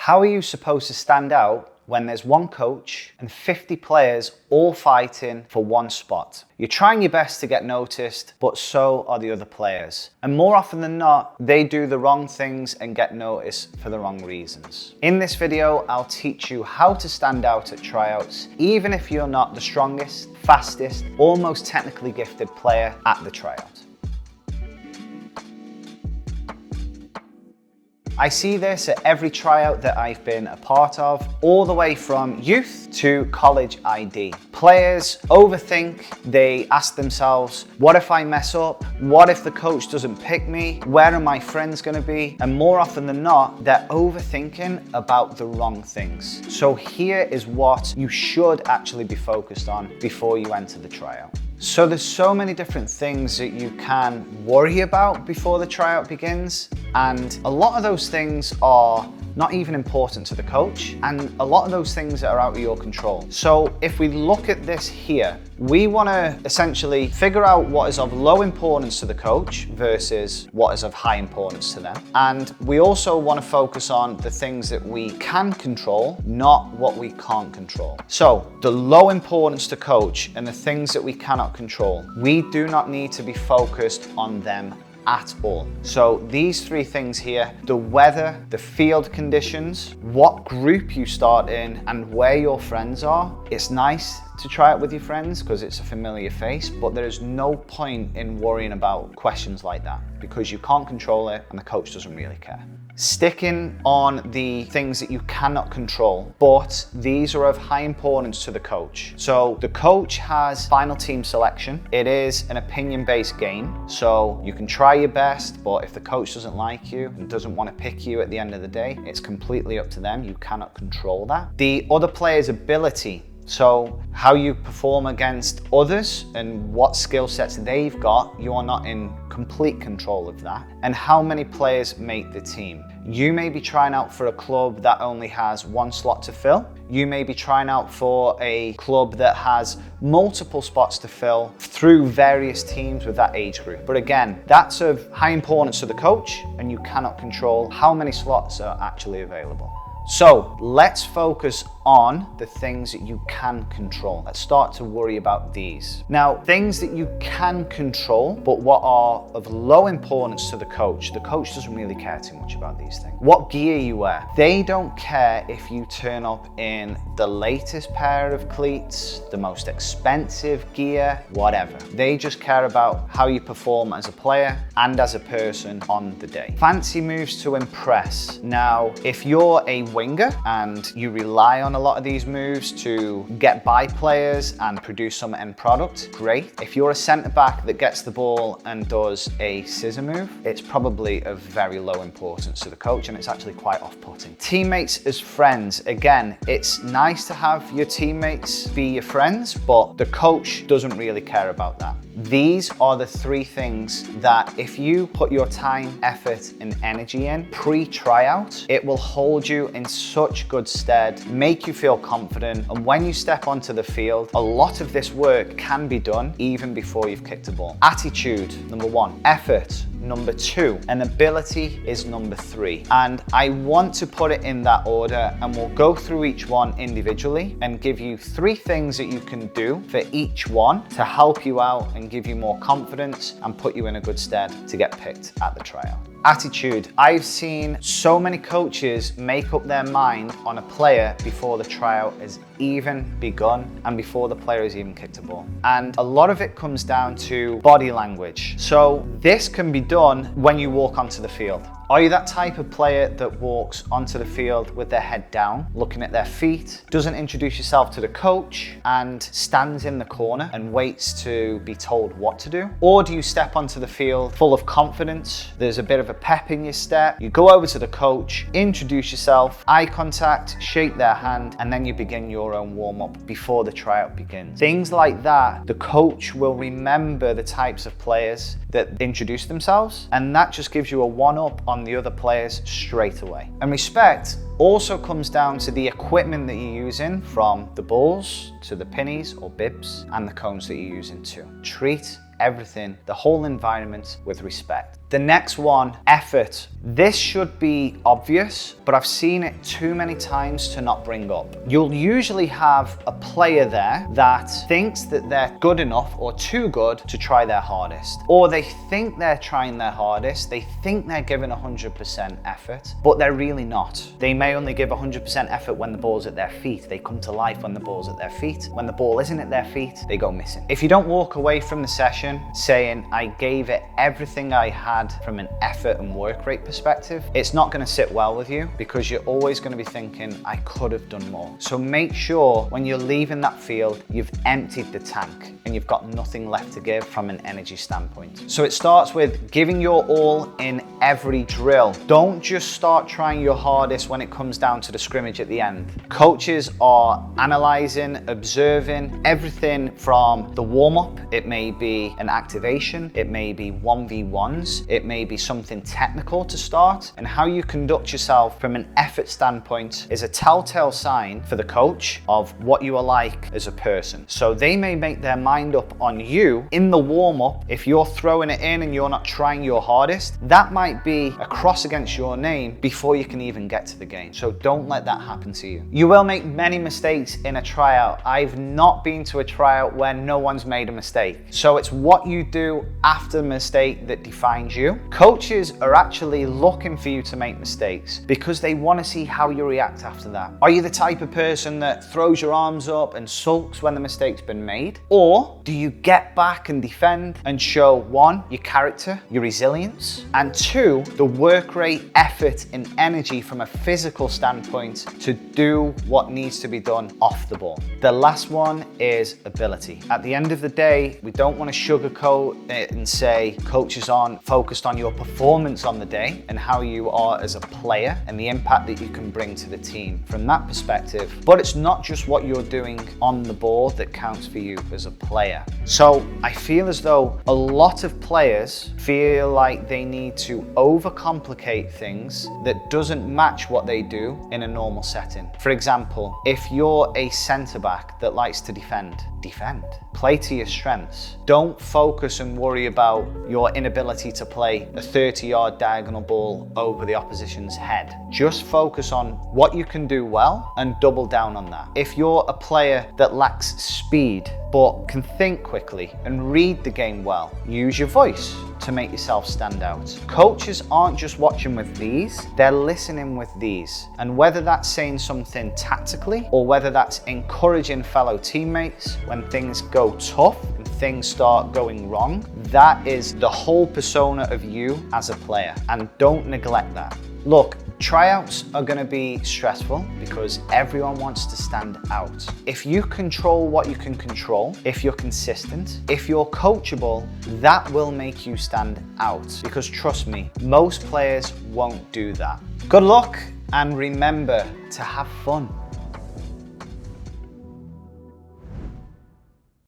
How are you supposed to stand out when there's one coach and 50 players all fighting for one spot? You're trying your best to get noticed, but so are the other players. And more often than not, they do the wrong things and get noticed for the wrong reasons. In this video, I'll teach you how to stand out at tryouts, even if you're not the strongest, fastest, or most technically gifted player at the tryout. I see this at every tryout that I've been a part of, all the way from youth to college ID. Players overthink, they ask themselves, what if I mess up? What if the coach doesn't pick me? Where are my friends gonna be? And more often than not, they're overthinking about the wrong things. So here is what you should actually be focused on before you enter the tryout. So there's so many different things that you can worry about before the tryout begins, and a lot of those things are not even important to the coach, and a lot of those things are out of your control. So if we look at this here, we want to essentially figure out what is of low importance to the coach versus what is of high importance to them. And we also want to focus on the things that we can control, not what we can't control. So the low importance to coach and the things that we cannot control, we do not need to be focused on them at all. So these three things here, the weather, the field conditions, what group you start in, and where your friends are. It's nice to try it with your friends because it's a familiar face, but there is no point in worrying about questions like that because you can't control it and the coach doesn't really care. Sticking on the things that you cannot control, but these are of high importance to the coach. So the coach has final team selection. It is an opinion-based game, so you can try your best, but if the coach doesn't like you and doesn't want to pick you at the end of the day, it's completely up to them. You cannot control that. The other player's ability, so how you perform against others and what skill sets they've got, you are not in complete control of that. And how many players make the team. You may be trying out for a club that only has one slot to fill. You may be trying out for a club that has multiple spots to fill through various teams with that age group. But again, that's of high importance to the coach, and you cannot control how many slots are actually available. So let's focus on the things that you can control. Let's start to worry about these. Now, things that you can control, but what are of low importance to the coach doesn't really care too much about these things. What gear you wear. They don't care if you turn up in the latest pair of cleats, the most expensive gear, whatever. They just care about how you perform as a player and as a person on the day. Fancy moves to impress. Now, if you're a winger and you rely on a lot of these moves to get by players and produce some end product, great. If you're a centre back that gets the ball and does a scissor move, it's probably of very low importance to the coach, and it's actually quite off-putting. Teammates as friends. Again, it's nice to have your teammates be your friends, but the coach doesn't really care about that. These are the three things that if you put your time, effort, and energy in pre-tryout, it will hold you in such good stead, make you feel confident, and when you step onto the field, a lot of this work can be done even before you've kicked the ball. Attitude, number one. Effort, number two. And ability is number three. And I want to put it in that order, and we'll go through each one individually and give you three things that you can do for each one to help you out and give you more confidence and put you in a good stead to get picked at the tryout. Attitude. I've seen so many coaches make up their mind on a player before the tryout has even begun and before the player has even kicked a ball. And a lot of it comes down to body language. So this can be done when you walk onto the field. Are you that type of player that walks onto the field with their head down, looking at their feet, doesn't introduce yourself to the coach, and stands in the corner and waits to be told what to do? Or do you step onto the field full of confidence, there's a bit of a pep in your step, you go over to the coach, introduce yourself, eye contact, shake their hand, and then you begin your own warm-up before the tryout begins. Things like that, the coach will remember the types of players that introduce themselves, and that just gives you a one-up on the other players straight away. And respect also comes down to the equipment that you're using, from the balls to the pinnies or bibs and the cones that you're using too. Treat everything, the whole environment, with respect. The next one, effort. This should be obvious, but I've seen it too many times to not bring up. You'll usually have a player there that thinks that they're good enough or too good to try their hardest. Or they think they're trying their hardest, they think they're giving 100% effort, but they're really not. They may only give 100% effort when the ball's at their feet. They come to life when the ball's at their feet. When the ball isn't at their feet, they go missing. If you don't walk away from the session saying, I gave it everything I had from an effort and work rate perspective, it's not going to sit well with you because you're always going to be thinking, I could have done more. So make sure when you're leaving that field, you've emptied the tank and you've got nothing left to give from an energy standpoint. So it starts with giving your all in every drill. Don't just start trying your hardest when it comes down to the scrimmage at the end. Coaches are analyzing, observing everything from the warm-up. It may be an activation, it may be 1v1s, it may be something technical to start, and how you conduct yourself from an effort standpoint is a telltale sign for the coach of what you are like as a person. So they may make their mind up on you in the warm-up. If you're throwing it in and you're not trying your hardest, that might be a cross against your name before you can even get to the game. So don't let that happen to you. You will make many mistakes in a tryout. I've not been to a tryout where no one's made a mistake. So it's what you do after the mistake that defines you. Coaches are actually looking for you to make mistakes because they want to see how you react after that. Are you the type of person that throws your arms up and sulks when the mistake's been made? Or do you get back and defend and show, one, your character, your resilience, and two, the work rate, effort, and energy from a physical standpoint to do what needs to be done off the ball? The last one is ability. At the end of the day, we don't want to sugarcoat it and say coaches aren't focused on your performance on the day and how you are as a player and the impact that you can bring to the team from that perspective. But it's not just what you're doing on the ball that counts for you as a player. So I feel as though a lot of players feel like they need to overcomplicate things that doesn't match what they do in a normal setting. For example, if you're a centre back that likes to defend. Play to your strengths. Don't focus and worry about your inability to play a 30-yard diagonal ball over the opposition's head. Just focus on what you can do well and double down on that. If you're a player that lacks speed but can think quickly and read the game well, use your voice to make yourself stand out. Coaches aren't just watching with these, they're listening with these. And whether that's saying something tactically or whether that's encouraging fellow teammates when things go tough and things start going wrong, that is the whole persona of you as a player. And don't neglect that. Look, tryouts are going to be stressful because everyone wants to stand out. If you control what you can control, if you're consistent, if you're coachable, that will make you stand out. Because trust me, most players won't do that. Good luck and remember to have fun.